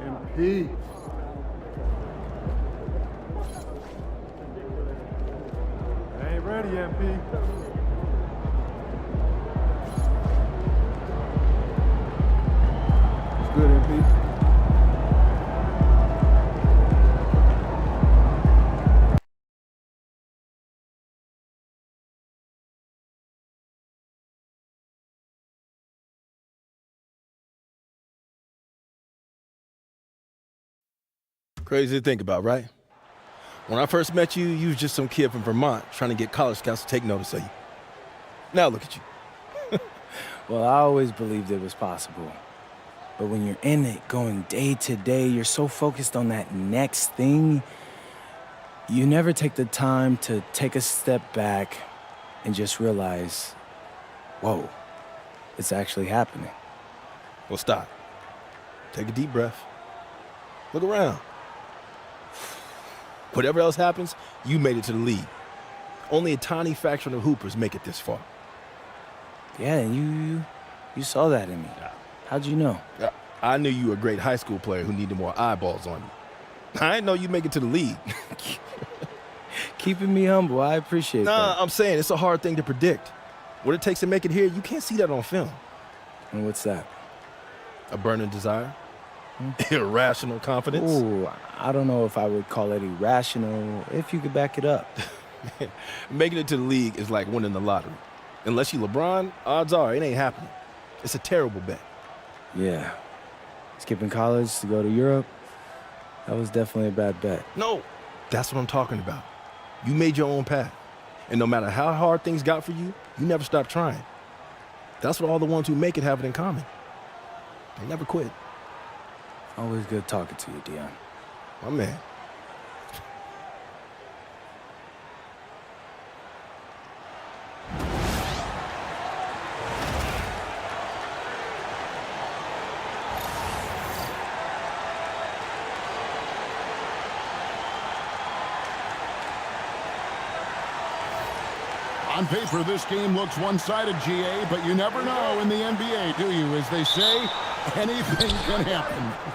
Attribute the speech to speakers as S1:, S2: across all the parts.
S1: MP. I ain't ready, MP. It's good, MP.
S2: Crazy to think about, right? When I first met you, you was just some kid from Vermont trying to get college scouts to take notice of you. Now look at you.
S3: Well, I always believed it was possible. But when you're in it, going day to day, you're so focused on that next thing, you never take the time to take a step back and just realize, whoa, it's actually happening.
S2: Well, stop. Take a deep breath. Look around. Whatever else happens, you made it to the league. Only a tiny fraction of hoopers make it this far.
S3: Yeah, and you saw that in me. How'd you know?
S2: I knew you were a great high school player who needed more eyeballs on you. I didn't know you'd make it to the league.
S3: Keeping me humble, I appreciate that.
S2: Nah, I'm saying it's a hard thing to predict. What it takes to make it here, you can't see that on film.
S3: And what's that?
S2: A burning desire. Irrational confidence.
S3: Ooh, I don't know if I would call it irrational, if you could back it up.
S2: Making it to the league is like winning the lottery. Unless you LeBron, odds are it ain't happening. It's a terrible bet.
S3: Yeah. Skipping college to go to Europe, that was definitely a bad bet.
S2: No, that's what I'm talking about. You made your own path. And no matter how hard things got for you, you never stopped trying. That's what all the ones who make it have it in common. They never quit.
S3: Always good talking to you, Dion.
S2: My man.
S4: On paper, this game looks one-sided, GA, but you never know in the NBA, do you? As they say, anything can happen.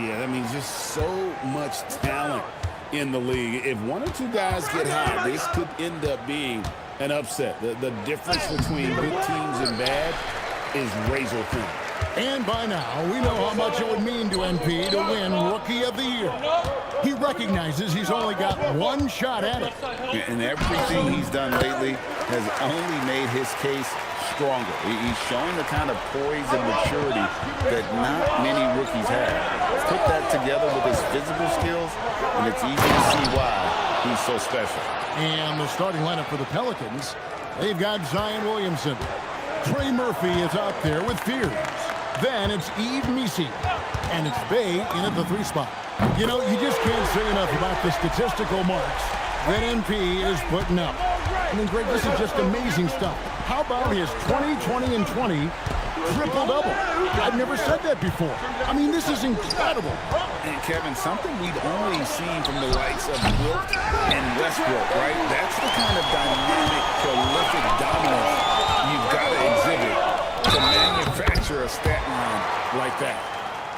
S5: Yeah, that means just so much talent in the league. If one or two guys get hot, this could end up being an upset. The difference between good teams and bad is razor thin.
S4: And by now, we know how much it would mean to MP to win Rookie of the Year. He recognizes he's only got one shot at it.
S5: And everything he's done lately has only made his case stronger. He's showing the kind of poise and maturity that not many rookies have. Put that together with his physical skills, and it's easy to see why he's so special.
S4: And the starting lineup for the Pelicans, they've got Zion Williamson. Trey Murphy is out there with Fears. Then it's Yves Missi, and it's Bay in at the 3 spot. You know, you just can't say enough about the statistical marks that MP is putting up. I mean, Greg, this is just amazing stuff. How about his 20, 20, and 20 triple-double? I've never said that before. I mean, this is incredible.
S5: And, Kevin, something we've only seen from the likes of Wilt and Westbrook, right? That's the kind of dynamic, prolific dominance you've got to exhibit to manufacture a stat line like that.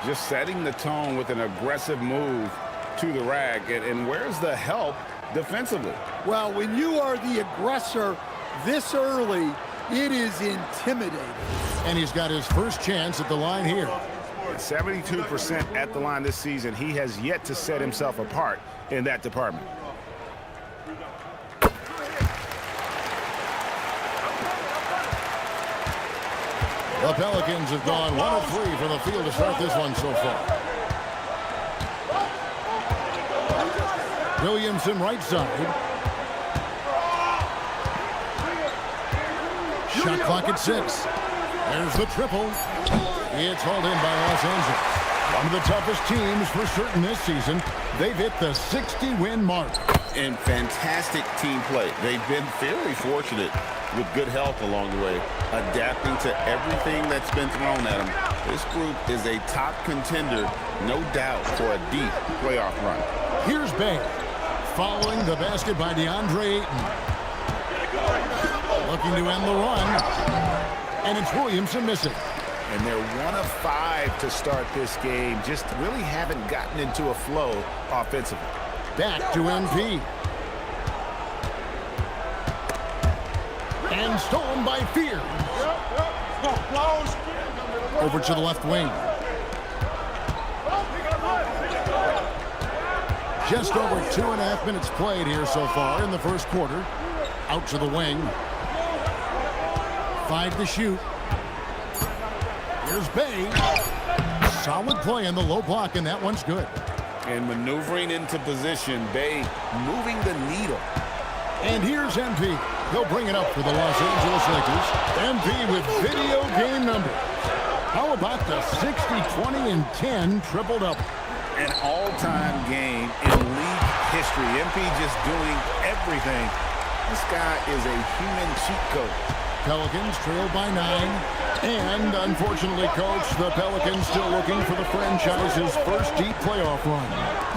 S5: Just setting the tone with an aggressive move to the rack. And where's the help defensively?
S6: Well, when you are the aggressor this early, it is intimidating.
S4: And he's got his first chance at the line here.
S5: 72% at the line this season. He has yet to set himself apart in that department.
S4: The Pelicans have gone 1 of 3 from the field to start this one so far. Williamson right side. Shot clock at 6. There's the triple. It's hauled in by Los Angeles. One of the toughest teams for certain this season. They've hit the 60-win mark.
S5: And fantastic team play. They've been fairly fortunate with good help along the way, adapting to everything that's been thrown at them. This group is a top contender, no doubt, for a deep playoff run.
S4: Here's Bay, following the basket by DeAndre Ayton. Looking to end the run, and it's Williamson missing.
S5: And they're 1 of 5 to start this game. Just really haven't gotten into a flow offensively.
S4: Back to MP. And stolen by Fear. Over to the left wing. Just over 2.5 minutes played here so far in the first quarter. Out to the wing. 5 to shoot. Here's Bay. Solid play in the low block, and that one's good.
S5: And maneuvering into position, Bay moving the needle.
S4: And here's MP. He'll bring it up for the Los Angeles Lakers. MP with video game numbers. How about the 60, 20, and 10 triple-double?
S5: An all-time game in league history. MP just doing everything. This guy is a human cheat code.
S4: Pelicans trail by 9. And, unfortunately, Coach, the Pelicans still looking for the franchise's first deep playoff run.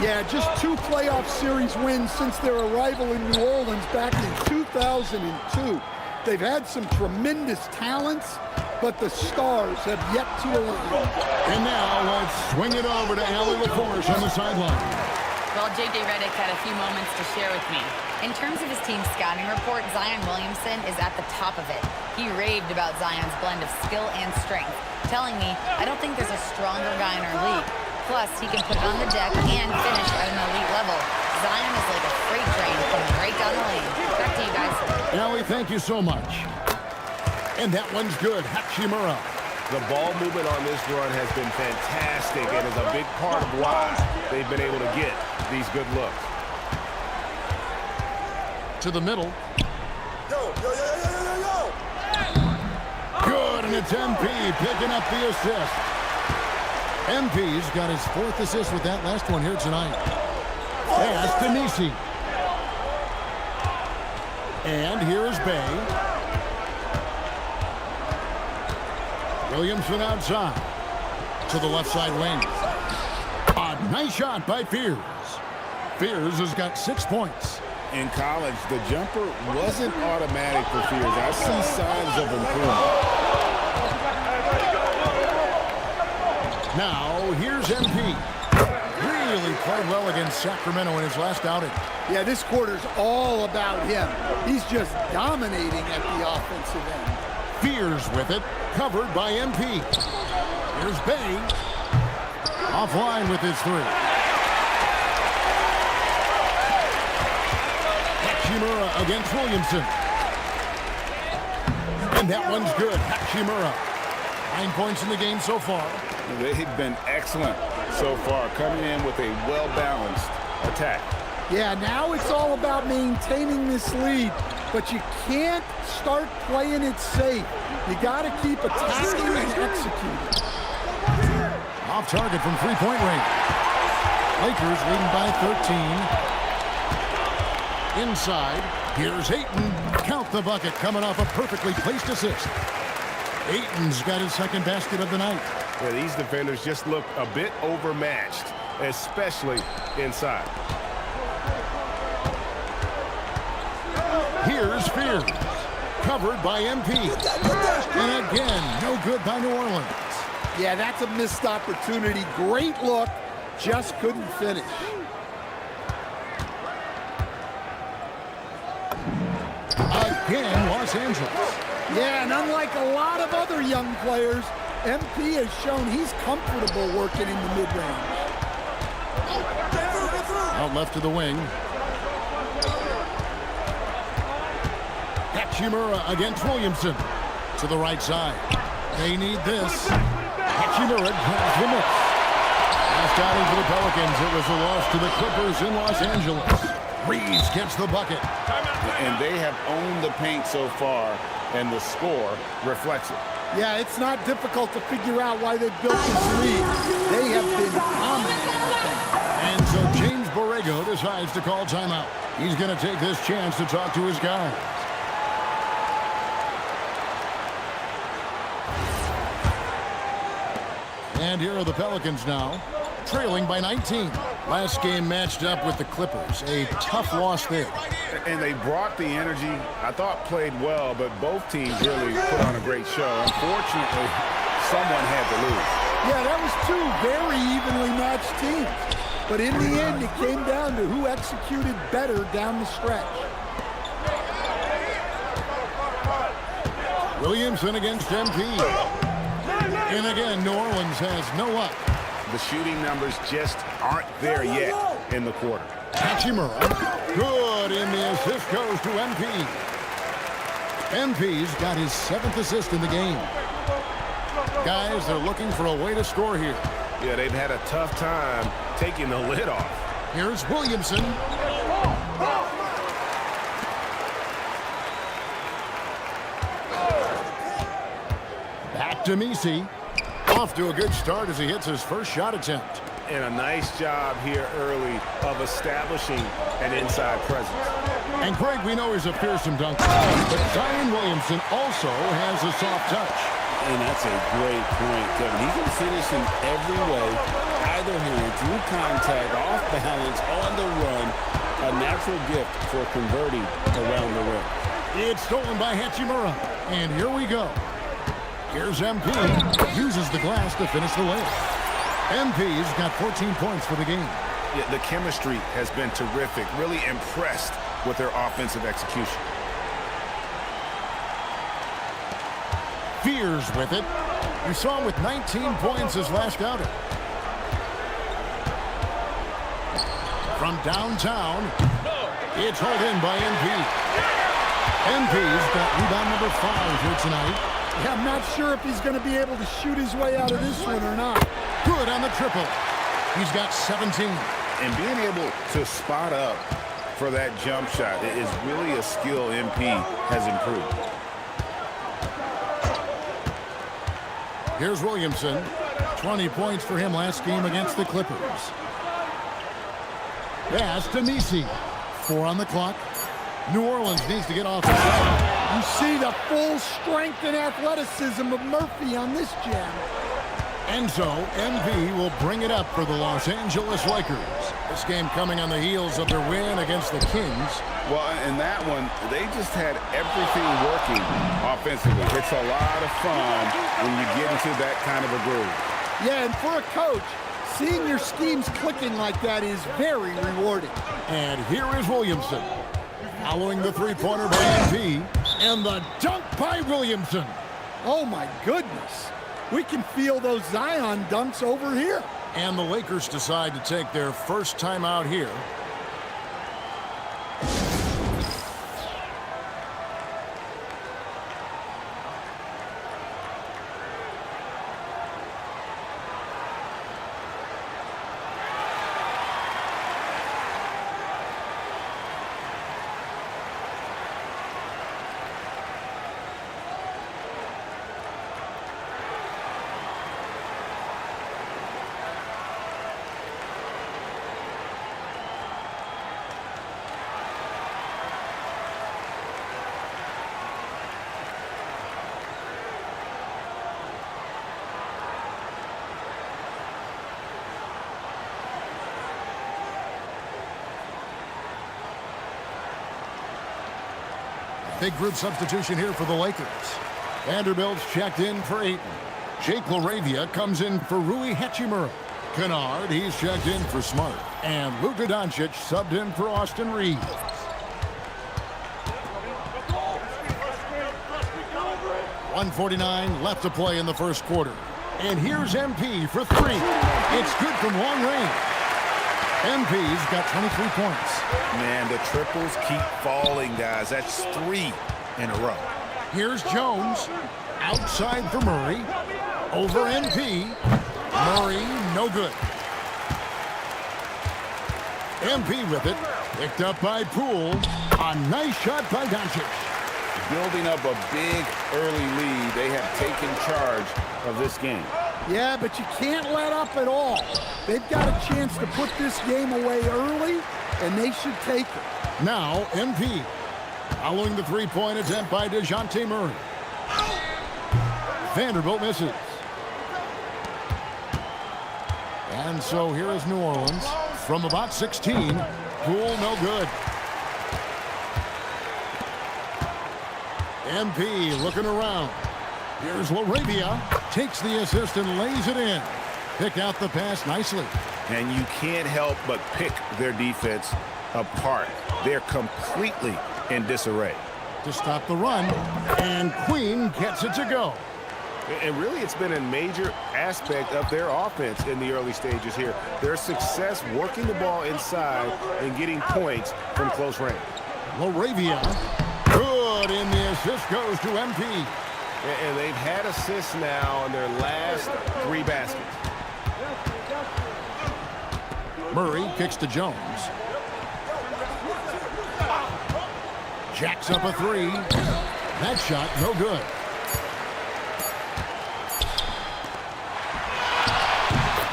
S6: Yeah, just 2 playoff series wins since their arrival in New Orleans back in 2002. They've had some tremendous talents, but the stars have yet to align.
S4: And now let's swing it over to Allie LaForce on the sideline.
S7: Well, J.J. Redick had a few moments to share with me. In terms of his team's scouting report, Zion Williamson is at the top of it. He raved about Zion's blend of skill and strength, telling me, I don't think there's a stronger guy in our league. Plus, he can put it on the deck and finish at an elite level. Zion is like a freight train coming right down the lane. Back to you guys.
S4: Allie, thank you so much. And that one's good. Hachimura.
S2: The ball movement on this run has been fantastic and is a big part of why they've been able to get these good looks.
S4: To the middle. Good, and it's MP picking up the assist. MP's got his 4th assist with that last one here tonight. Pass to Nisi. And here is Bay. Williamson outside. To the left side wing. A nice shot by Fears. Fears has got 6 points.
S5: In college, the jumper wasn't automatic for Fears. I see signs of improvement.
S4: Now, here's MP. Really played well against Sacramento in his last outing.
S6: Yeah, this quarter's all about him. He's just dominating at the offensive end.
S4: Fears with it, covered by MP. Here's Bay. Offline with his 3. Hachimura against Williamson. And that one's good. Hachimura. 9 points in the game so far.
S5: They've been excellent so far, coming in with a well-balanced attack.
S6: Yeah, now it's all about maintaining this lead, but you can't start playing it safe. You got to keep attacking and executing.
S4: Off target from 3-point range. Lakers leading by 13. Inside, here's Ayton. Count the bucket, coming off a perfectly placed assist. Ayton's got his 2nd basket of the night.
S2: Yeah, these defenders just look a bit overmatched, especially inside.
S4: Here's Fears. Covered by MP. And again, no good by New Orleans.
S6: Yeah, that's a missed opportunity. Great look, just couldn't finish.
S4: Again, Los Angeles.
S6: Yeah, and unlike a lot of other young players, MP has shown he's comfortable working in the mid-range.
S4: Out left to the wing. Hachimura against Williamson. To the right side. They need this. Hachimura grabs the miss. Last outing for the Pelicans. It was a loss to the Clippers in Los Angeles. Reeves gets the bucket.
S5: And they have owned the paint so far, and the score reflects it.
S6: Yeah, it's not difficult to figure out why they built this lead. They have been dominating the paint.
S4: And so James Borrego decides to call timeout. He's going to take this chance to talk to his guys. And here are the Pelicans now, trailing by 19. Last game matched up with the Clippers. A tough loss there.
S2: And they brought the energy. I thought played well, but both teams really put on a great show. Unfortunately,
S5: someone had to lose.
S6: Yeah, that was two very evenly matched teams. But in the end, it came down to who executed better down the stretch.
S4: Williamson against MP. And again, New Orleans has no luck.
S5: The shooting numbers just aren't there yet in the quarter.
S4: Hachimura, good, and the assist goes to MP. MP's got his 7th assist in the game. Guys, they're looking for a way to score here.
S2: Yeah, they've had a tough time taking the lid off.
S4: Here's Williamson. Back to Misi. Off to a good start as he hits his first shot attempt.
S2: And a nice job here early of establishing an inside presence.
S4: And Craig, we know he's a fearsome dunker, but Zion Williamson also has a soft touch.
S5: And that's a great point, Kevin. He can finish in every way, either hand, through contact, off balance, on the run. A natural gift for converting around the rim.
S4: It's stolen by Hachimura. And here we go. Here's MP. Uses the glass to finish the layup. MP's got 14 points for the game.
S2: Yeah, the chemistry has been terrific. Really impressed with their offensive execution.
S4: Fears with it. We saw him with 19 points his last outing. From downtown, it's hauled in by MP. MP's got rebound number 5 here tonight.
S6: Yeah, I'm not sure if he's going to be able to shoot his way out of this one or not.
S4: Good on the triple. He's got 17.
S5: And being able to spot up for that jump shot is really a skill MP has improved.
S4: Here's Williamson. 20 points for him last game against the Clippers. Pass to Misi. 4 on the clock. New Orleans needs to get off the side.
S6: You see the full strength and athleticism of Murphy on this jam.
S4: And so, MV will bring it up for the Los Angeles Lakers. This game coming on the heels of their win against the Kings.
S5: Well, in that one, they just had everything working offensively. It's a lot of fun when you get into that kind of a groove.
S6: Yeah, and for a coach, seeing your schemes clicking like that is very rewarding.
S4: And here is Williamson. Following the three-pointer by MP. And the dunk by Williamson.
S6: Oh, my goodness. We can feel those Zion dunks over here.
S4: And the Lakers decide to take their first time out here. Big group substitution here for the Lakers. Vanderbilt's checked in for Ayton. Jake LaRavia comes in for Rui Hachimura. Kennard, he's checked in for Smart. And Luka Doncic subbed in for Austin Reeves. .149 left to play in the first quarter. And here's MP for 3. It's good from long range. MP's got 23 points.
S2: Man, the triples keep falling, guys. That's 3 in a row.
S4: Here's Jones. Outside for Murray. Over MP. Murray, no good. MP with it. Picked up by Poole. A nice shot by Doncic.
S5: Building up a big early lead, they have taken charge of this game.
S6: Yeah, but you can't let up at all. They've got a chance to put this game away early, and they should take it.
S4: Now, MP. Following the three-point attempt by DeJounte Murray. Vanderbilt misses. And so here is New Orleans. From about 16, Poole no good. MP looking around. Here's Laravia. Takes the assist and lays it in. Picked out the pass nicely.
S5: And you can't help but pick their defense apart. They're completely in disarray.
S4: To stop the run, and Queen gets it to go.
S8: And really, it's been a major aspect of their offense in the early stages here. Their success working the ball inside and getting points from close range.
S4: Laravia, good, and the assist goes to MP.
S8: And they've had assists now in their last 3 baskets.
S4: Murray kicks to Jones. Jacks up a 3. That shot, no good.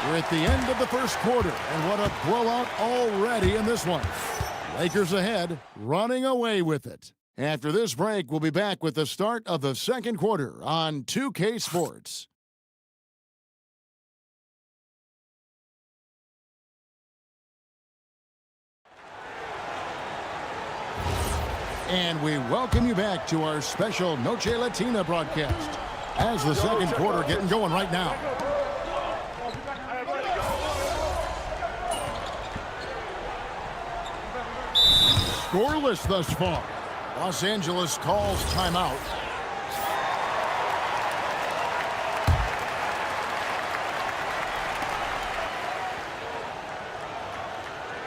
S4: We're at the end of the first quarter, and what a blowout already in this one. Lakers ahead, running away with it. After this break, we'll be back with the start of the second quarter on 2K Sports. And we welcome you back to our special Noche Latina broadcast as the second quarter getting going right now. Scoreless thus far. Los Angeles calls timeout.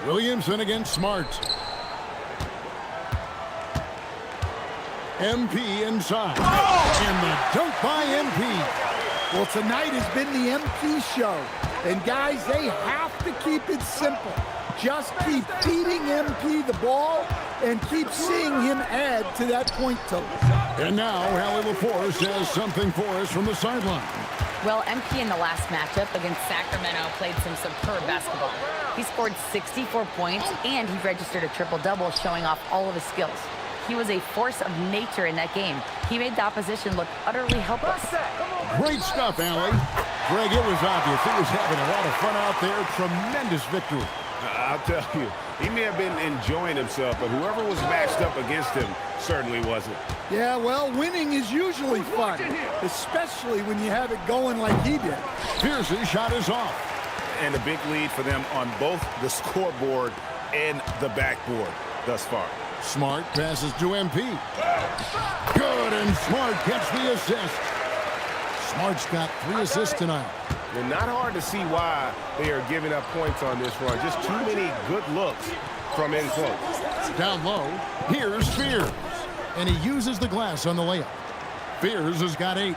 S4: Williamson against Smart. MP inside. And the dunk by MP.
S6: Well, tonight has been the MP show. And guys, they have to keep it simple. Just keep feeding MP the ball and keep seeing him add to that point total.
S4: And now, Hallie LaForce has something for us from the sideline.
S7: Well, MP in the last matchup against Sacramento played some superb basketball. He scored 64 points, and he registered a triple-double, showing off all of his skills. He was a force of nature in that game. He made the opposition look utterly helpless.
S4: Great stuff, Allie. Greg, it was obvious. He was having a lot of fun out there. Tremendous victory.
S8: I'll tell you, he may have been enjoying himself, but whoever was matched up against him certainly wasn't.
S6: Yeah, well, winning is usually fun, especially when you have it going like he did.
S4: Pierce's shot is off.
S8: And a big lead for them on both the scoreboard and the backboard thus far.
S4: Smart passes to MP. Good, and Smart gets the assist. Smart's got 3 assists tonight.
S8: And not hard to see why they are giving up points on this run. Just too many good looks from in close.
S4: Down low, here's Fears. And he uses the glass on the layup. Fears has got 8.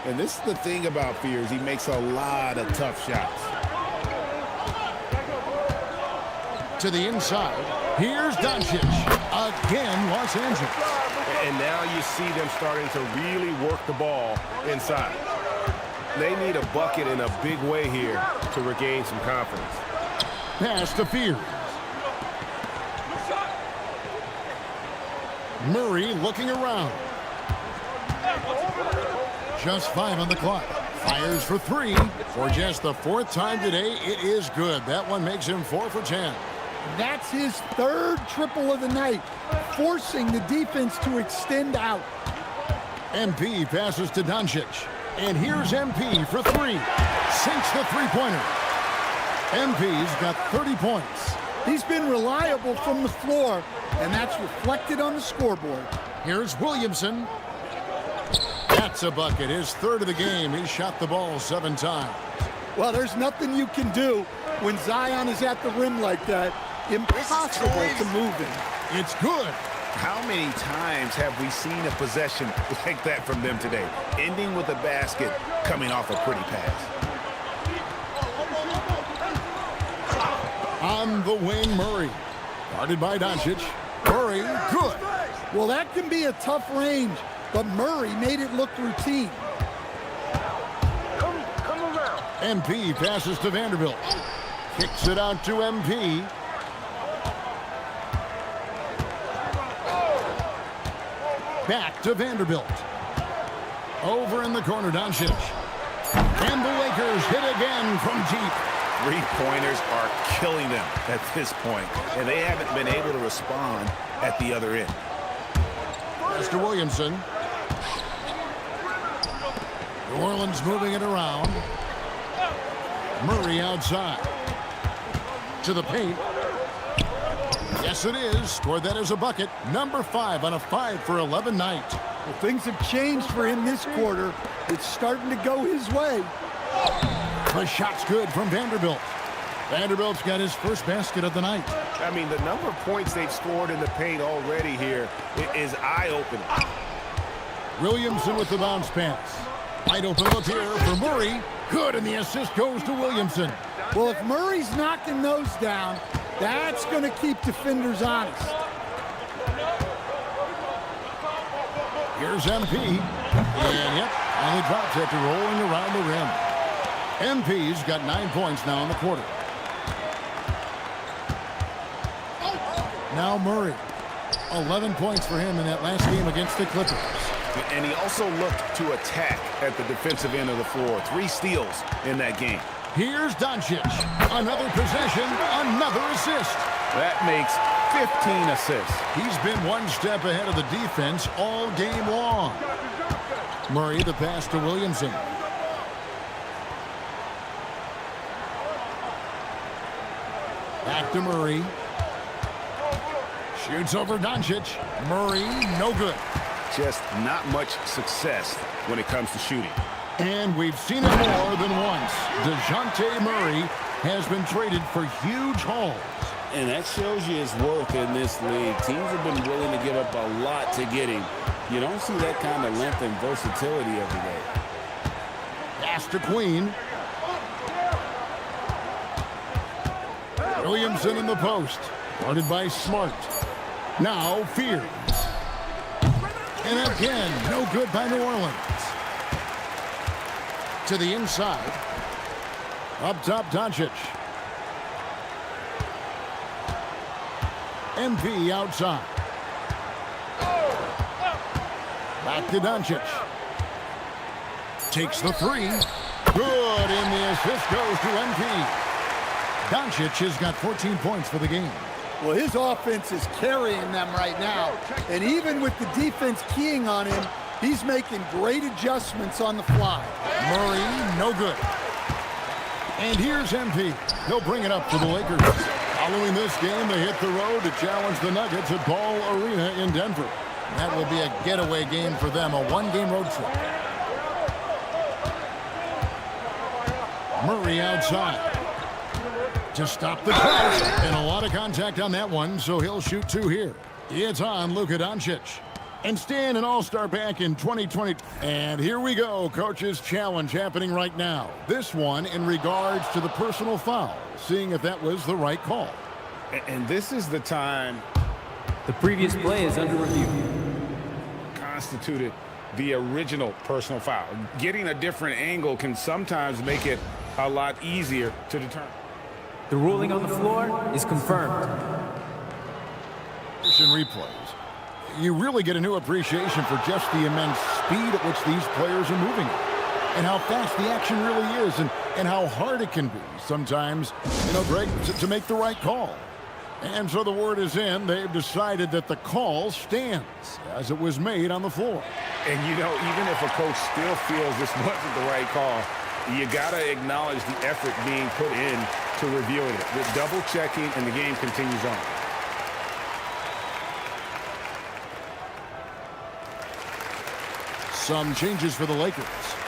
S5: And this is the thing about Fears. He makes a lot of tough shots.
S4: To the inside, here's Doncic. Again, Los Angeles.
S8: And now you see them starting to really work the ball inside. They need a bucket in a big way here to regain some confidence.
S4: Pass to Fears. Murray looking around. Just 5 on the clock. Fires for 3. For just the 4th time today, it is good. That one makes him 4 for 10.
S6: That's his 3rd triple of the night, forcing the defense to extend out.
S4: MP passes to Doncic. And here's MP for 3. Sinks the three-pointer. MP's got 30 points.
S6: He's been reliable from the floor, and that's reflected on the scoreboard.
S4: Here's Williamson. That's a bucket. His 3rd of the game. He shot the ball 7 times.
S6: Well, there's nothing you can do when Zion is at the rim like that. Impossible to move him.
S4: It's good.
S5: How many times have we seen a possession like that from them today? Ending with a basket, coming off a pretty pass.
S4: On the wing, Murray. Guarded by Doncic. Murray, good.
S6: Well, that can be a tough range, but Murray made it look routine.
S4: MP passes to Vanderbilt. Kicks it out to MP. Back to Vanderbilt. Over in the corner, Doncic. And the Lakers hit again from deep.
S5: 3-pointers are killing them at this point, and they haven't been able to respond at the other end.
S4: Pass to Williamson. New Orleans moving it around. Murray outside. To the paint. Yes, it is. Scored that as a bucket. Number 5 on a 5 for 11 night.
S6: Well, things have changed for him this quarter. It's starting to go his way.
S4: The shot's good from Vanderbilt. Vanderbilt's got his first basket of the night.
S8: I mean, the number of points they've scored in the paint already here is eye-opening.
S4: Williamson with the bounce pass. Wide open look here for Murray. Good, and the assist goes to Williamson.
S6: Well, if Murray's knocking those down, that's going to keep defenders honest.
S4: Here's MP. And, yep, only drops after rolling around the rim. MP's got 9 points now in the quarter. Now Murray. 11 points for him in that last game against the Clippers.
S8: And he also looked to attack at the defensive end of the floor. 3 steals in that game.
S4: Here's Doncic. Another possession, another assist.
S8: That makes 15 assists.
S4: He's been one step ahead of the defense all game long. Murray the pass to Williamson. Back to Murray. Shoots over Doncic. Murray, no good.
S8: Just not much success when it comes to shooting.
S4: And we've seen it more than once. DeJounte Murray has been traded for huge hauls.
S5: And that shows you his worth in this league. Teams have been willing to give up a lot to get him. You don't see that kind of length and versatility every day.
S4: Pass to Queen. Williamson in the post. Guarded by Smart. Now Fears. And again, no good by New Orleans. To the inside. Up top, Doncic. MP outside. Back to Doncic. Takes the 3. Good, and the assist goes to MP. Doncic has got 14 points for the game.
S6: Well, his offense is carrying them right now. And even with the defense keying on him, he's making great adjustments on the fly.
S4: Murray, no good. And here's MP. He'll bring it up for the Lakers. Following this game, they hit the road to challenge the Nuggets at Ball Arena in Denver. That will be a getaway game for them, a one-game road trip. Murray outside. To stop the pass, and a lot of contact on that one, so he'll shoot 2 here. It's on Luka Doncic. And Stan, an all-star back in 2020. And here we go, Coach's challenge happening right now. This one in regards to the personal foul, seeing if that was the right call.
S8: And this is the time
S9: The previous play is under review.
S8: constituted the original personal foul. Getting a different angle can sometimes make it a lot easier to determine.
S9: The ruling on the floor is confirmed.
S4: Replays. You really get a new appreciation for just the immense speed at which these players are moving and how fast the action really is and how hard it can be sometimes, Greg, to make the right call. And so the word is in. They've decided that the call stands as it was made on the floor.
S8: And, even if a coach still feels this wasn't the right call, you got to acknowledge the effort being put in to reviewing it. With double checking, and the game continues on.
S4: Some changes for the Lakers.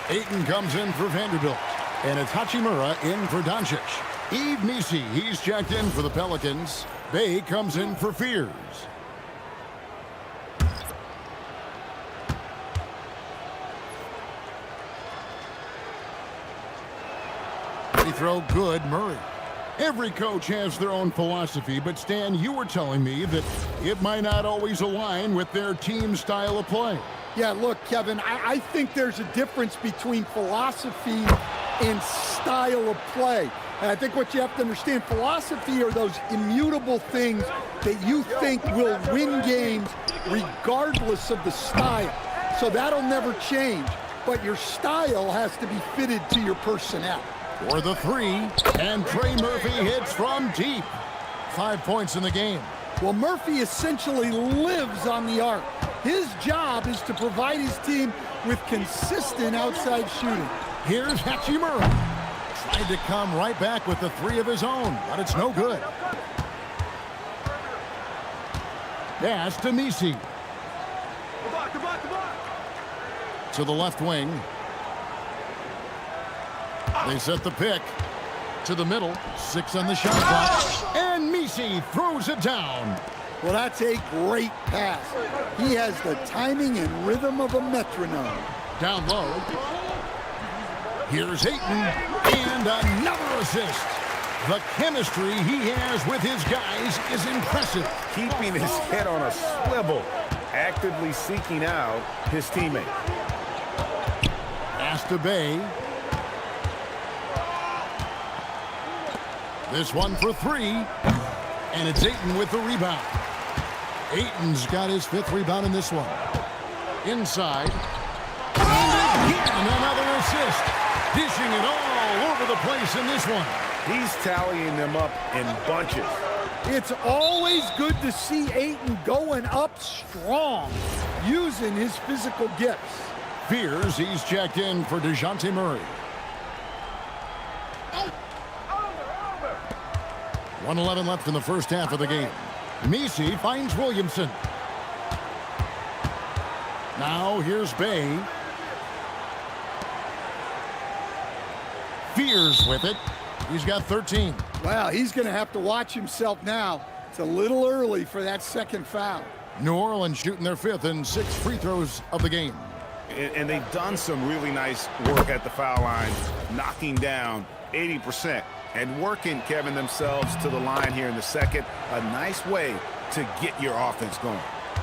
S4: Ayton comes in for Vanderbilt. And it's Hachimura in for Doncic. Yves Nisi, he's checked in for the Pelicans. Bay comes in for Fears. Free throw good, Murray. Every coach has their own philosophy, but Stan, you were telling me that it might not always align with their team style of play.
S6: Yeah, look, Kevin, I think there's a difference between philosophy and style of play. And I think what you have to understand, philosophy are those immutable things that you think will win games regardless of the style. So that'll never change. But your style has to be fitted to your personnel.
S4: For the 3, and Trey Murphy hits from deep. 5 points in the game.
S6: Well, Murphy essentially lives on the arc. His job is to provide his team with consistent outside shooting.
S4: Here's Hachimura. Tried to come right back with the three of his own, but it's no good. Pass to Misi. To the left wing. They set the pick. To the middle. 6 on the shot clock. And Misi throws it down.
S6: Well, that's a great pass. He has the timing and rhythm of a metronome.
S4: Down low. Here's Ayton. And another assist. The chemistry he has with his guys is impressive.
S8: Keeping his head on a swivel, actively seeking out his teammate.
S4: Pass to Bay. This one for 3. And it's Ayton with the rebound. Ayton's got his 5th rebound in this one. Inside. And again, another assist. Dishing it all over the place in this one.
S8: He's tallying them up in bunches.
S6: It's always good to see Ayton going up strong, using his physical gifts.
S4: Fears he's checked in for DeJounte Murray. 1:11 left in the first half of the game. Misi finds Williamson. Now here's Bay. Fears with it. He's got 13.
S6: Wow, he's going to have to watch himself now. It's a little early for that second foul.
S4: New Orleans shooting their 5th and 6th free throws of the game.
S8: And they've done some really nice work at the foul line, knocking down 80% and working, Kevin, themselves to the line here in the second. A nice way to get your offense going.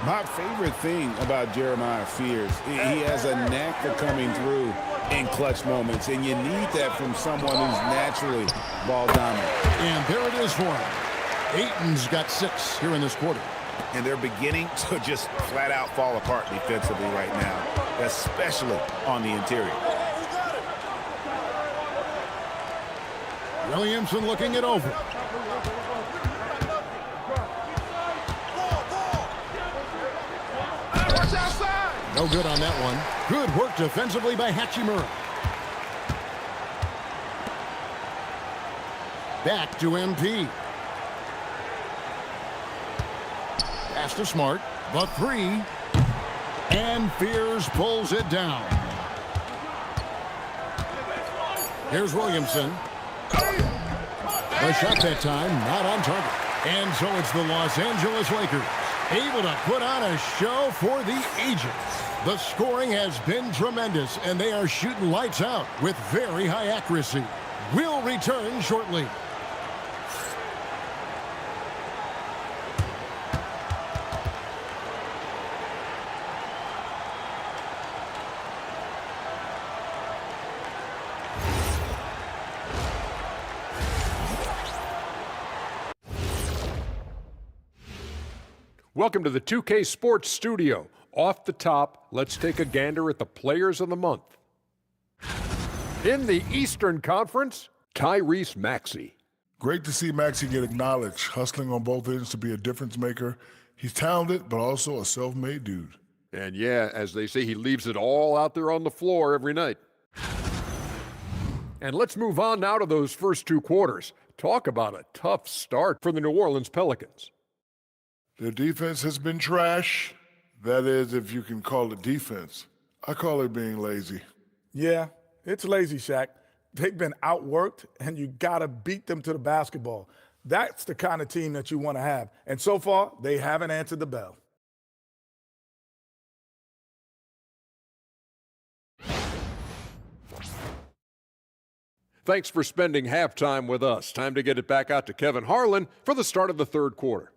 S8: My favorite thing about Jeremiah Fears, he has a knack for coming through in clutch moments, and you need that from someone who's naturally ball dominant.
S4: And there it is for him. Ayton's got 6 here in this quarter.
S8: And they're beginning to just flat out fall apart defensively right now, especially on the interior.
S4: Williamson looking it over. No good on that one. Good work defensively by Hachimura. Back to MP. Pass to Smart. The 3. And Fears pulls it down. Here's Williamson. The shot that time, not on target. And so it's the Los Angeles Lakers, able to put on a show for the ages. The scoring has been tremendous, and they are shooting lights out with very high accuracy. We'll return shortly.
S10: Welcome to the 2K Sports Studio. Off the top, let's take a gander at the players of the month. In the Eastern Conference, Tyrese Maxey.
S11: Great to see Maxey get acknowledged, hustling on both ends to be a difference maker. He's talented, but also a self-made dude.
S10: And yeah, as they say, he leaves it all out there on the floor every night. And let's move on now to those first 2 quarters. Talk about a tough start for the New Orleans Pelicans.
S11: Their defense has been trash. That is, if you can call it defense. I call it being lazy.
S12: Yeah, it's lazy, Shaq. They've been outworked, and you got to beat them to the basketball. That's the kind of team that you want to have. And so far, they haven't answered the bell.
S10: Thanks for spending halftime with us. Time to get it back out to Kevin Harlan for the start of the third quarter.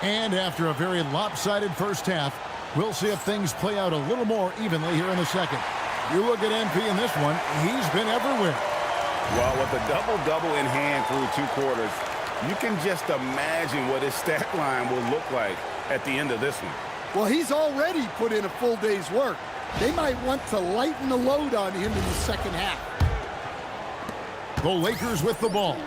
S4: And after a very lopsided first half, we'll see if things play out a little more evenly here in the second. You look at MP in this one, he's been everywhere.
S8: Well, with a double-double in hand through 2 quarters, you can just imagine what his stat line will look like at the end of this one.
S6: Well, he's already put in a full day's work. They might want to lighten the load on him in the second half.
S4: The Lakers with the ball.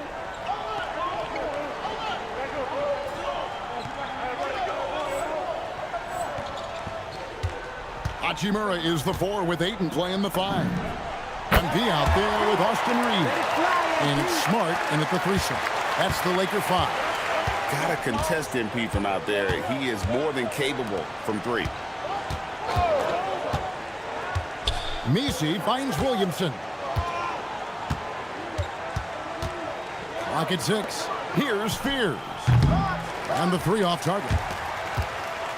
S4: Hachimura is the 4 with Ayton playing the 5. MP out there with Austin Reed. And it's Smart in at the 3 slot. That's the Laker 5.
S8: Got to contest MP from out there. He is more than capable from 3.
S4: Messi finds Williamson. Clock at 6. Here's Fears. And the 3 off target.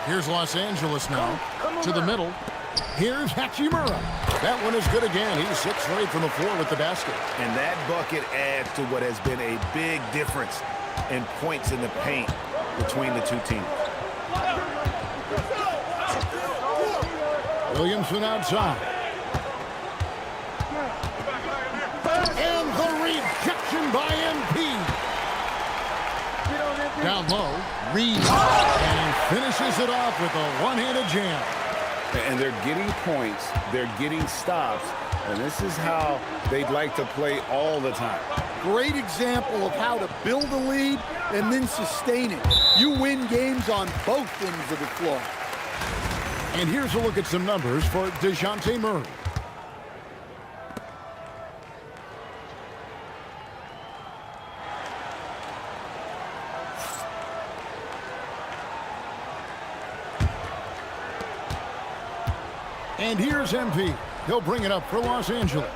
S4: Here's Los Angeles now. To the middle. Here's Hachimura. That one is good again. He's 6 straight from the floor with the basket.
S8: And that bucket adds to what has been a big difference in points in the paint between the two teams.
S4: Williamson outside. And the rejection by MP. Down low, Reed. And finishes it off with a one-handed jam.
S8: And they're getting points, they're getting stops, and this is how they'd like to play all the time.
S6: Great example of how to build a lead and then sustain it. You win games on both ends of the floor.
S4: And here's a look at some numbers for DeJounte Murray. And here's MP. He'll bring it up for Los Angeles.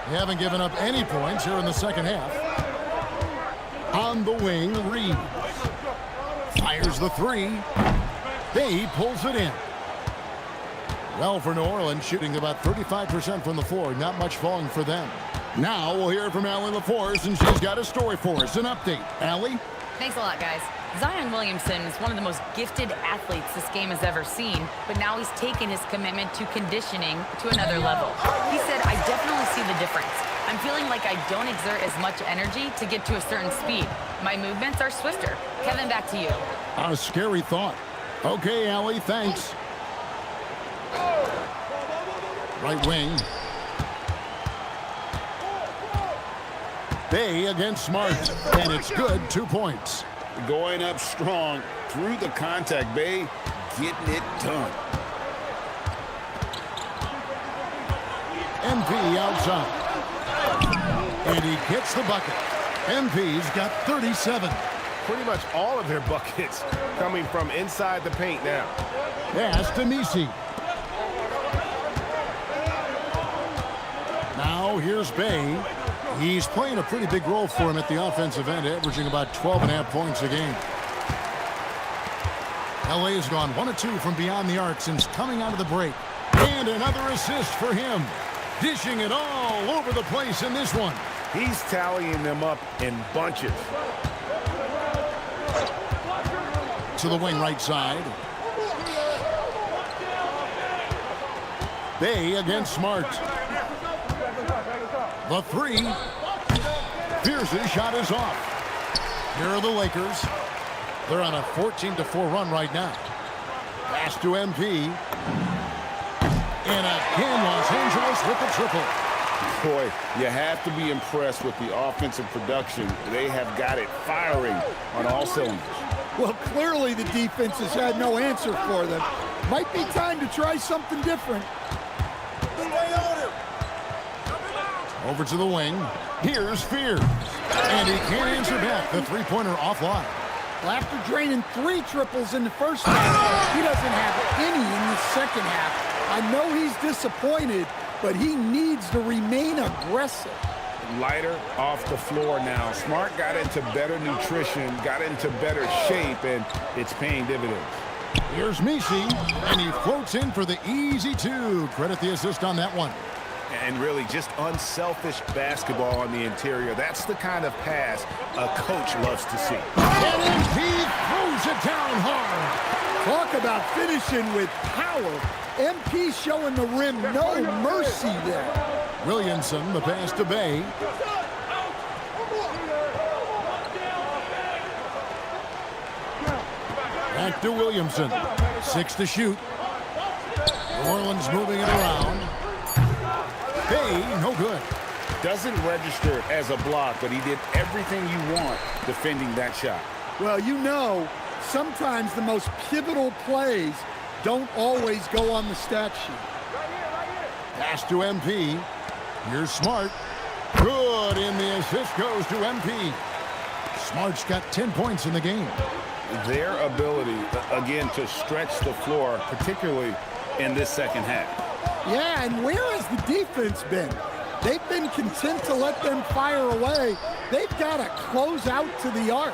S4: They haven't given up any points here in the second half. On the wing, Reed. Fires the 3. Bay pulls it in. Well, for New Orleans, shooting about 35% from the floor. Not much falling for them. Now we'll hear from Allie LaForce, and she's got a story for us. An update. Allie?
S7: Thanks a lot, guys. Zion Williamson is one of the most gifted athletes this game has ever seen, but now he's taken his commitment to conditioning to another level. He said, I definitely see the difference. I'm feeling like I don't exert as much energy to get to a certain speed. My movements are swifter. Kevin, back to you.
S4: A scary thought. Okay, Allie, thanks. Right wing. Bay against Smart, and it's good, 2 points.
S8: Going up strong through the contact. Bay getting it done.
S4: MP outside. And he gets the bucket. MP's got 37.
S1: Pretty much all of their buckets coming from inside the paint now.
S4: Pass to Messi. Now here's Bay. He's playing a pretty big role for him at the offensive end, averaging about 12.5 points a game. LA has gone 1 of 2 from beyond the arc since coming out of the break. And another assist for him. Dishing it all over the place in this one.
S8: He's tallying them up in bunches.
S4: To the wing right side. Bay against Smart. The 3. Pierce's shot is off. Here are the Lakers. They're on a 14-4 run right now. Pass to MP. And again, Los Angeles with the triple.
S8: Boy, you have to be impressed with the offensive production. They have got it firing on all cylinders.
S6: Well, clearly the defense has had no answer for them. Might be time to try something different.
S4: Over to the wing. Here's Fears. And he can't answer back. The three-pointer offline.
S6: Well, after draining 3 triples in the first half, he doesn't have any in the second half. I know he's disappointed, but he needs to remain aggressive.
S8: Lighter off the floor now. Smart got into better nutrition, got into better shape, and it's paying dividends.
S4: Here's Messi, and he floats in for the easy 2. Credit the assist on that one.
S8: And really just unselfish basketball on the interior. That's the kind of pass a coach loves to see.
S4: And he throws it down hard.
S6: Talk about finishing with power. MP showing the rim no mercy there.
S4: Williamson, the pass to Bay. Back to Williamson. 6 to shoot. New Orleans moving it around. Bay, no good.
S8: Doesn't register as a block, but he did everything you want defending that shot.
S6: Well, you know, sometimes the most pivotal plays don't always go on the stat sheet.
S4: Pass to MP. Here's Smart. Good, and the assist goes to MP. Smart's got 10 points in the game.
S8: Their ability, again, to stretch the floor, particularly in this second half.
S6: Yeah, and where has the defense been? They've been content to let them fire away. They've got to close out to the arc.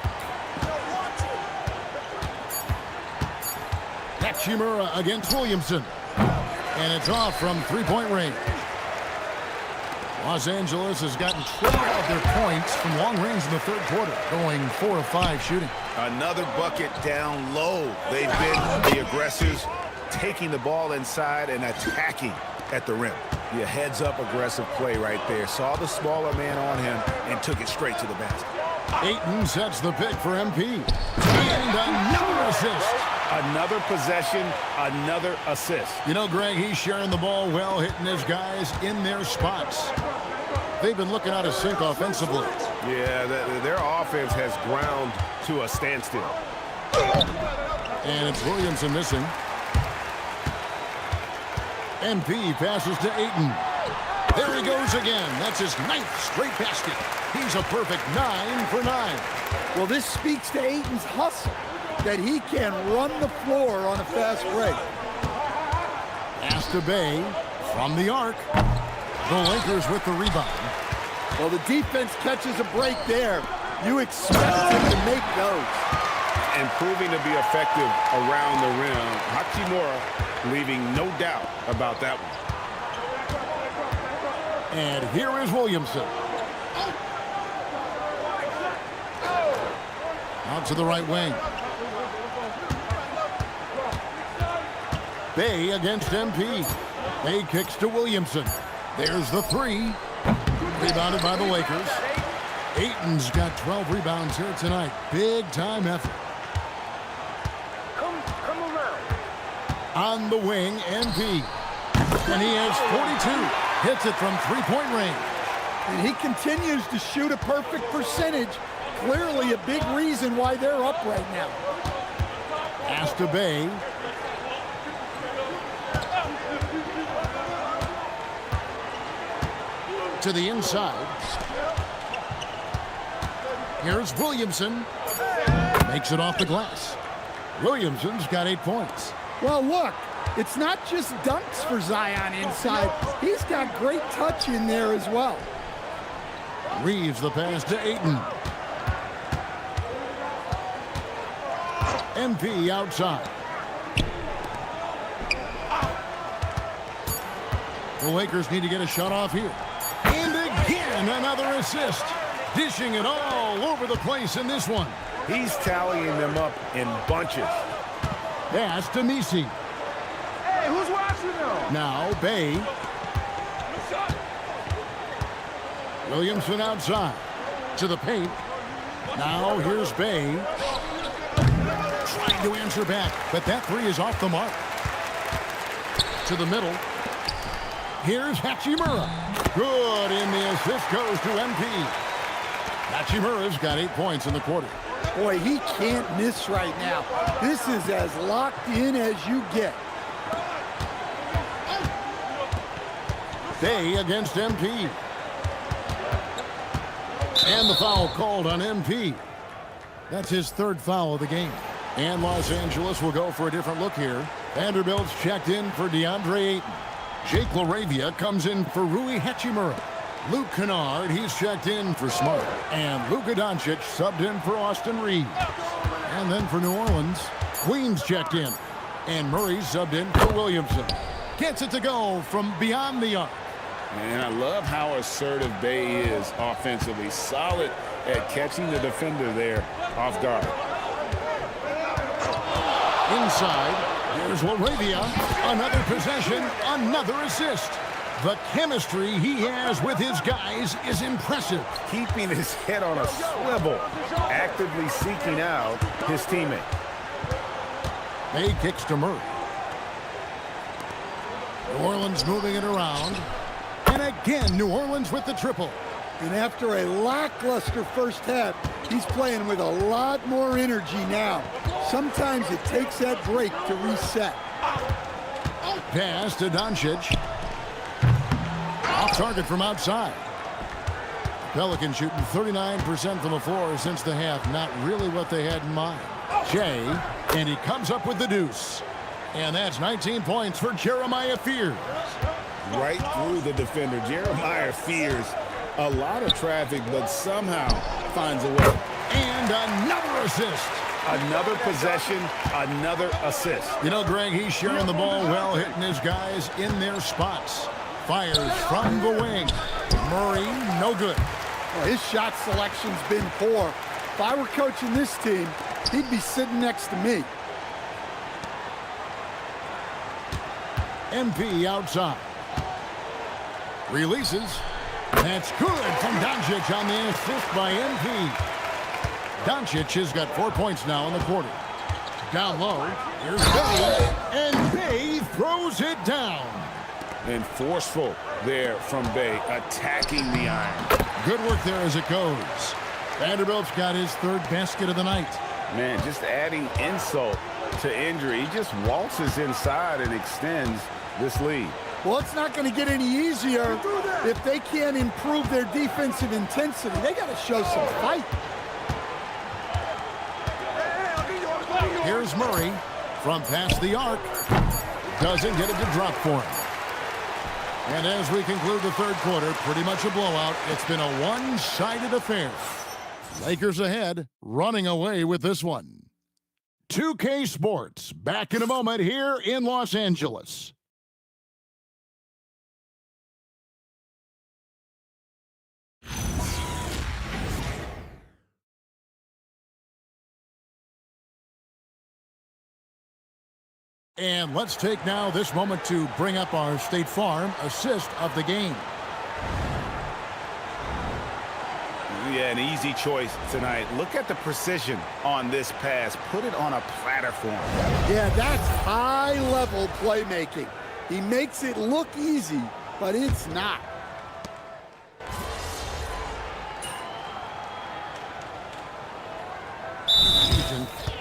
S4: Hachimura against Williamson. And it's off from three-point range. Los Angeles has gotten 12 of their points from long range in the third quarter, going 4 of 5 shooting.
S8: Another bucket down low. They've been the aggressors, taking the ball inside and attacking at the rim. Yeah, heads-up aggressive play right there. Saw the smaller man on him and took it straight to the basket.
S4: Ayton sets the pick for MP. And another assist.
S8: Another possession, another assist.
S4: You know, Greg, he's sharing the ball well, hitting his guys in their spots. They've been looking out of sync offensively.
S1: Yeah, their offense has ground to a standstill.
S4: And it's Williamson missing. MP passes to Ayton. There he goes again. That's his 9th straight basket. He's a perfect 9 for 9.
S6: Well, this speaks to Ayton's hustle, that he can run the floor on a fast break.
S4: Pass to Bay from the arc. The Lakers with the rebound.
S6: Well, the defense catches a break there. You expect him to make those.
S1: And proving to be effective around the rim. Hachimura leaving no doubt about that one.
S4: And here is Williamson. Out to the right wing. Bay against MP. Bay kicks to Williamson. There's the 3. Rebounded by the Lakers. Ayton's got 12 rebounds here tonight. Big time effort.
S1: Come around.
S4: On the wing, MP. And he has 42. Hits it from three-point range.
S6: And he continues to shoot a perfect percentage. Clearly a big reason why they're up right now.
S4: Pass to Bay. To the inside. Here's Williamson. Makes it off the glass. Williamson's got 8 points.
S6: Well, look, it's not just dunks for Zion inside. He's got great touch in there as well.
S4: Reeves the pass to Ayton. MP outside. The Lakers need to get a shot off here. And again, another assist. Dishing it all over the place in this one.
S1: He's tallying them up in bunches.
S4: Pass to Misi.
S1: Hey, who's watching them?
S4: Now Bay. Williamson outside. To the paint. Now here's Bay. Trying to answer back, but that 3 is off the mark. To the middle. Here's Hachimura. Good, and the assist goes to MP. Hachimura's got 8 points in the quarter.
S6: Boy, he can't miss right now. This is as locked in as you get.
S4: Bay against MP. And the foul called on MP. That's his 3rd foul of the game. And Los Angeles will go for a different look here. Vanderbilt's checked in for DeAndre Ayton. Jake LaRavia comes in for Rui Hachimura. Luke Kennard, he's checked in for Smart. And Luka Doncic subbed in for Austin Reeves. And then for New Orleans, Queens checked in. And Murray subbed in for Williamson. Gets it to go from beyond the arc.
S8: And I love how assertive Bay is offensively. Solid at catching the defender there off guard.
S4: Inside, here's LaRavia. Another possession, another assist. The chemistry he has with his guys is impressive.
S1: Keeping his head on a swivel, actively seeking out his teammate.
S4: Bay kicks to Murray. New Orleans moving it around. And again, New Orleans with the triple.
S6: And after a lackluster first half, he's playing with a lot more energy now. Sometimes it takes that break to reset.
S4: Pass to Doncic. Off target from outside. Pelicans shooting 39% from the floor since the half. Not really what they had in mind. Jay, and he comes up with the deuce. And that's 19 points for Jeremiah Fears.
S8: Right through the defender. Jeremiah Fears. A lot of traffic, but somehow finds a way.
S4: And another assist.
S8: Another possession, another assist.
S4: You know, Greg, he's sharing the ball well, hitting his guys in their spots. Fires from the wing. Murray, no good.
S6: Well, his shot selection's been poor. If I were coaching this team, he'd be sitting next to me.
S4: MP outside. Releases. That's good from Doncic on the assist by MP. Doncic has got 4 points now in the quarter. Down low. Here's Bay. And Bay throws it down.
S8: And forceful there from Bay, attacking the iron.
S4: Good work there as it goes. Vanderbilt's got his third basket of the night.
S8: Man, just adding insult to injury. He just waltzes inside and extends this lead.
S6: Well, it's not going to get any easier if they can't improve their defensive intensity. They got to show some fight.
S4: Here's Murray from past the arc. Doesn't get it to drop for him. And as we conclude the third quarter, pretty much a blowout. It's been a one-sided affair. Lakers ahead, running away with this one. 2K Sports, back in a moment here in Los Angeles. And let's take now this moment to bring up our State Farm assist of the game.
S8: Yeah, an easy choice tonight. Look at the precision on this pass. Put it on a platform.
S6: Yeah, that's high-level playmaking. He makes it look easy, but it's not.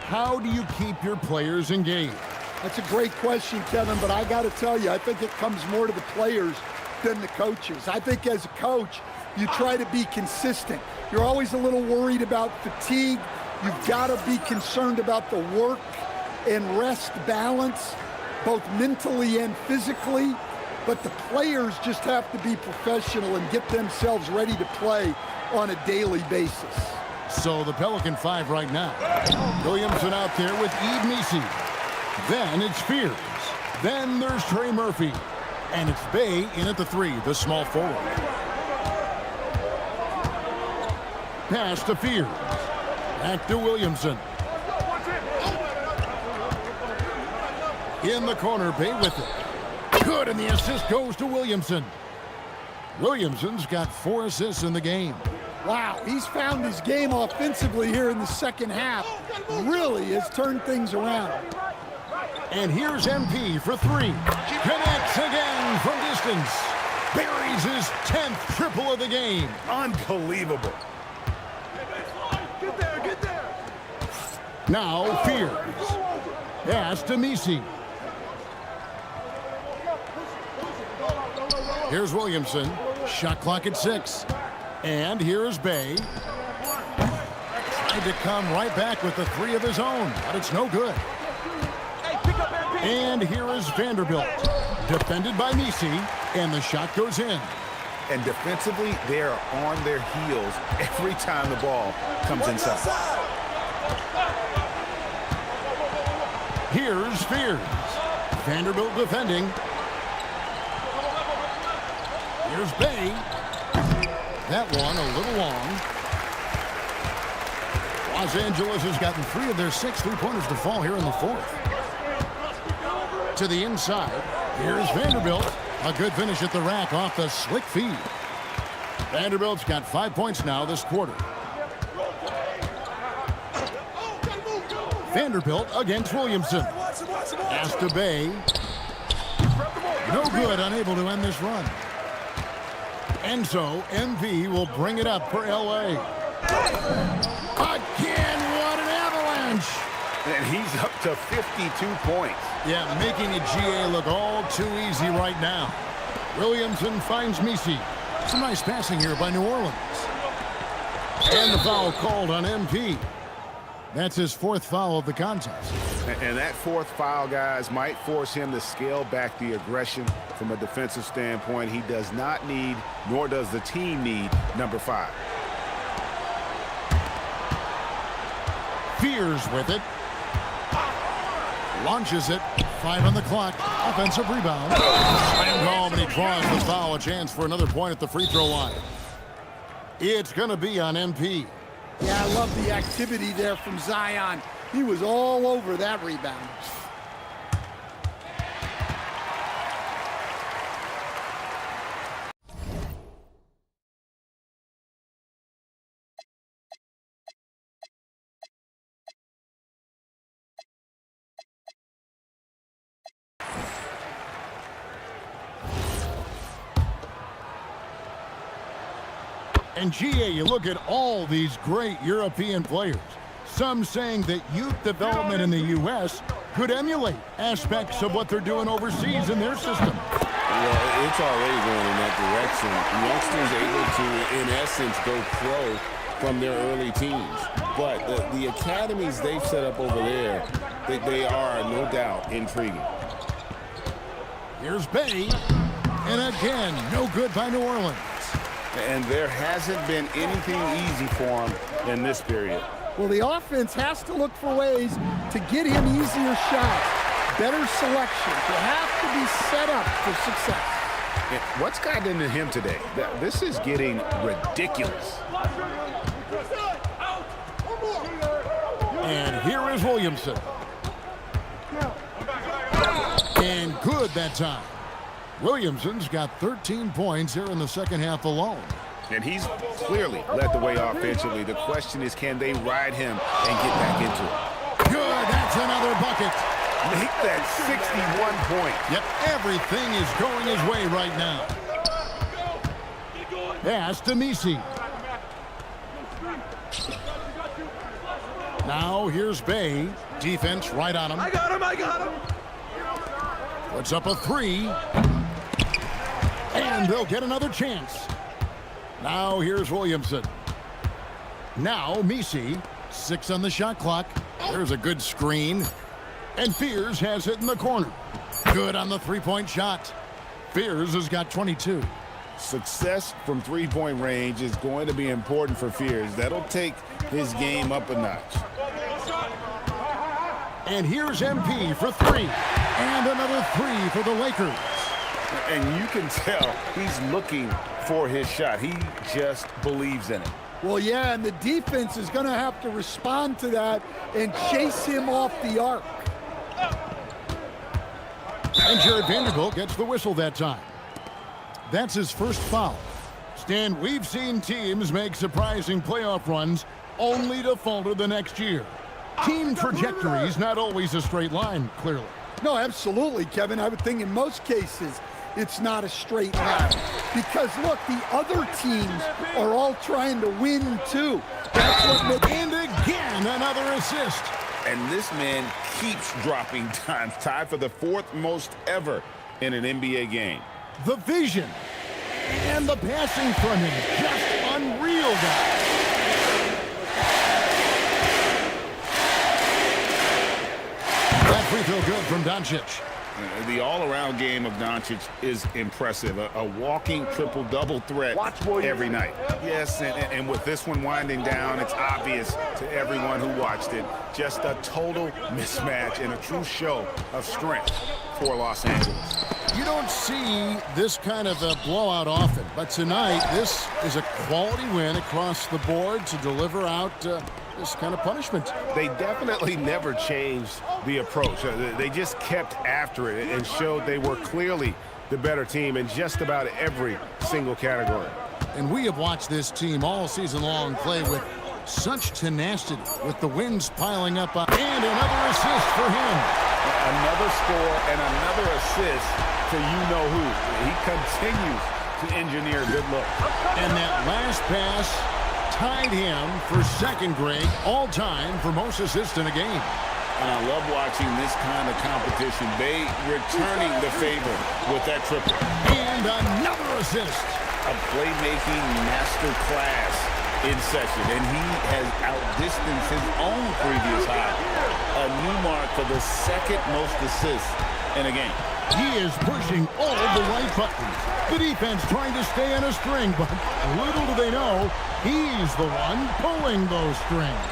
S4: How do you keep your players engaged?
S6: That's a great question, Kevin, but I got to tell you, I think it comes more to the players than the coaches. I think as a coach, you try to be consistent. You're always a little worried about fatigue. You've got to be concerned about the work and rest balance, both mentally and physically. But the players just have to be professional and get themselves ready to play on a daily basis.
S4: So the Pelican 5 right now. Williamson out there with Misi. Then it's Fears. Then there's Trey Murphy. And it's Bay in at the 3, the small forward. Pass to Fears. Back to Williamson. In the corner, Bay with it. Good, and the assist goes to Williamson. Williamson's got 4 assists in the game.
S6: Wow, he's found his game offensively here in the second half. Really has turned things around.
S4: And here's MP for 3. Connects again from distance. Buries his 10th triple of the game.
S8: Unbelievable.
S4: Get there. Now Fears. Pass to Misi. Here's Williamson. Shot clock at 6. And here's Bay. Tried to come right back with the 3 of his own, but it's no good. And here is Vanderbilt. Defended by Misi, and the shot goes in.
S8: And defensively, they are on their heels every time the ball comes inside.
S4: Here's Fears. Vanderbilt defending. Here's Bay. That one a little long. Los Angeles has gotten 3 of their 6 3-pointers to fall here in the 4th. To the inside. Here's Vanderbilt. A good finish at the rack off the slick feed. Vanderbilt's got 5 points now this quarter. Vanderbilt against Williamson. Pass to Bay. No good, unable to end this run. And so MV will bring it up for LA. Again, what an avalanche!
S8: And he's up to 52 points.
S4: Yeah, making a GA look all too easy right now. Williamson finds Misi. Some nice passing here by New Orleans. And the foul called on MP. That's his fourth foul of the contest.
S8: And that fourth foul, guys, might force him to scale back the aggression from a defensive standpoint. He does not need, nor does the team need, number 5.
S4: Fears with it. Launches it. 5 on the clock. Offensive rebound. Slammed home, and he draws the foul. A chance for another point at the free throw line. It's going to be on MP.
S6: Yeah, I love the activity there from Zion. He was all over that rebound.
S4: And GA, you look at all these great European players. Some saying that youth development in the U.S. could emulate aspects of what they're doing overseas in their system.
S1: Well, it's already going in that direction. Youngsters able to, in essence, go pro from their early teens. But the academies they've set up over there, they are, no doubt, intriguing.
S4: Here's Bay. And again, no good by New Orleans.
S8: And there hasn't been anything easy for him in this period.
S6: Well, the offense has to look for ways to get him easier shots, better selection, to have to be set up for success.
S8: And what's gotten into him today? This is getting ridiculous.
S4: And here is Williamson. And good that time. Williamson's got 13 points here in the second half alone.
S8: And he's clearly led the way offensively. The question is, can they ride him and get back into it?
S4: Good, that's another bucket.
S8: Make that 61 points.
S4: Yep, everything is going his way right now. Pass to Misi. Now here's Bay. Defense right on him.
S12: I got him.
S4: Puts up a 3. And they'll get another chance. Now here's Williamson. Now Misi. 6 on the shot clock. There's a good screen. And Fears has it in the corner. Good on the three-point shot. Fears has got 22.
S8: Success from three-point range is going to be important for Fears. That'll take his game up a notch.
S4: And here's MP for 3. And another 3 for the Lakers.
S8: And you can tell he's looking for his shot. He just believes in it.
S6: Well, yeah, and the defense is going to have to respond to that and chase him off the arc.
S4: And Jared Vanderbilt gets the whistle that time. That's his first foul. Stan, we've seen teams make surprising playoff runs only to falter the next year. Team trajectory is not always a straight line, clearly.
S6: No, absolutely, Kevin. I would think in most cases it's not a straight line. Because, look, the other teams are all trying to win, too. That's what makes...
S4: And again, another assist.
S8: And this man keeps dropping times, tied for the 4th most ever in an NBA game.
S4: The vision and the passing from him, just unreal, guys. That free throw good from Doncic.
S8: The all-around game of Doncic is impressive. A walking triple-double threat every night. Yes, and with this one winding down, it's obvious to everyone who watched it. Just a total mismatch and a true show of strength for Los Angeles.
S4: You don't see this kind of a blowout often, but tonight this is a quality win across the board to deliver out this kind of punishment.
S8: They definitely never changed the approach. They just kept after it and showed they were clearly the better team in just about every single category.
S4: And we have watched this team all season long play with Such tenacity with the wins piling up. And another assist for him.
S8: Another score and another assist to you-know-who. He continues to engineer good looks.
S4: And that last pass tied him for second grade all-time for most assists in a game.
S1: And I love watching this kind of competition. They returning the favor with that triple.
S4: And another assist.
S1: A playmaking master class in session, and he has outdistanced his own previous high. A new mark for the second most assists in a game.
S4: He is pushing all the right buttons. The defense trying to stay on a string, but little do they know, he's the one pulling those strings.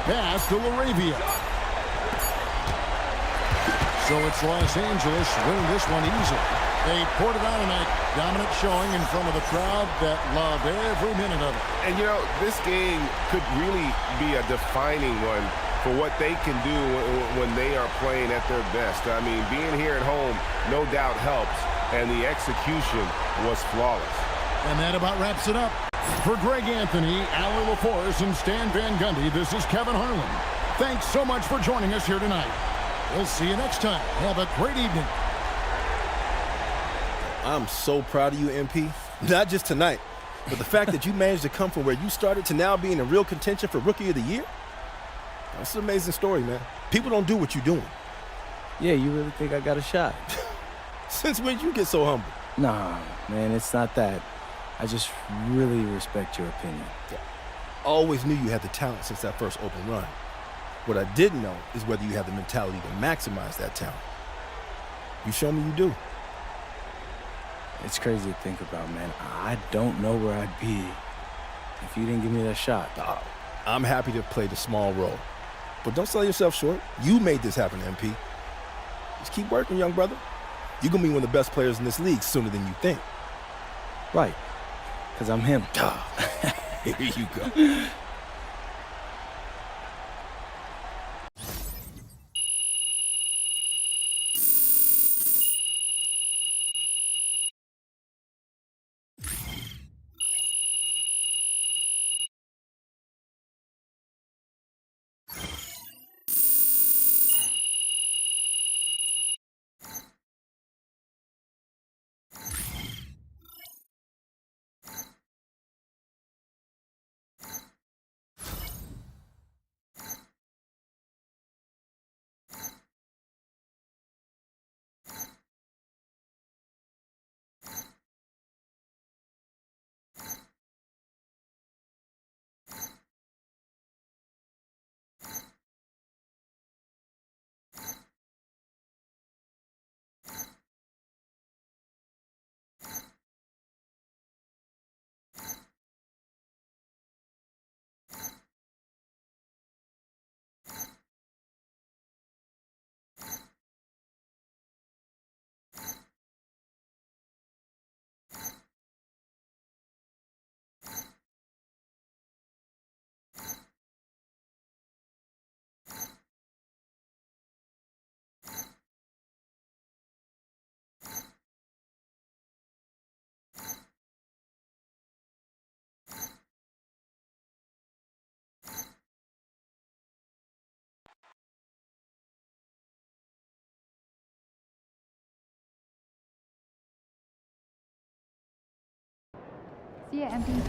S4: Pass to Laravia. So it's Los Angeles winning this one easily. They poured it on tonight. Dominant showing in front of the crowd that love every minute of it.
S13: And, you know, this game could really be a defining one for what they can do when they are playing at their best. I mean, being here at home no doubt helps, and the execution was flawless.
S4: And that about wraps it up. For Greg Anthony, Allie LaForce, and Stan Van Gundy, this is Kevin Harlan. Thanks so much for joining us here tonight. We'll see you next time. Have a great evening.
S2: I'm so proud of you, MP. Not just tonight, but the fact that you managed to come from where you started to now being in real contention for Rookie of the Year. That's an amazing story, man. People don't do what you're doing.
S3: Yeah, you really think I got a shot?
S2: Since when did you get so humble?
S3: Nah, man, it's not that. I just really respect your opinion.
S2: Yeah. I always knew you had the talent since that first open run. What I didn't know is whether you have the mentality to maximize that talent. You show me you do.
S3: It's crazy to think about, man. I don't know where I'd be if you didn't give me that shot.
S2: I'm happy to play the small role. But don't sell yourself short. You made this happen, MP. Just keep working, young brother. You're going to be one of the best players in this league sooner than you think.
S3: Right. Because I'm him.
S2: Here you go.
S14: See ya, MP.